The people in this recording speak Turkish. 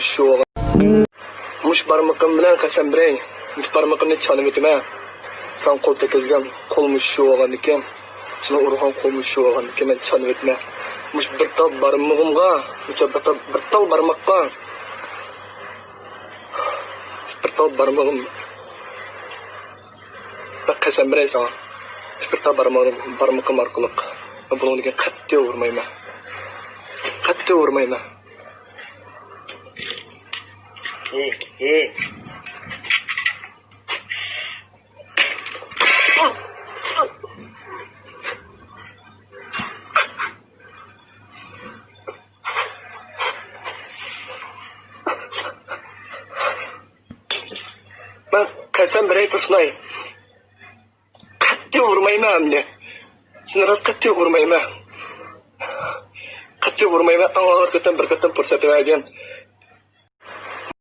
Şu muş barmağım bilen kasem birey. Muş barmağımni çalıp etme. Sen kol tekizgen kolmuş şu olan iken. Sana urgan kolmuş şu olan iken ben çalıp etme. Muş bir tal barmağımga, muş bir tal barmağımga. Bir tal barmağım. Bak kasem birey sana. Bir tal barmağım arkalık. Bunun iken katte vurmayma. Katte vurmayma. Hey. Ben kasem birey tursnay. Katte vurmayma amne. Sınırız katte vurmayma. Katte vurmayma. Ağır kötü bir kötü fırsatı vergen.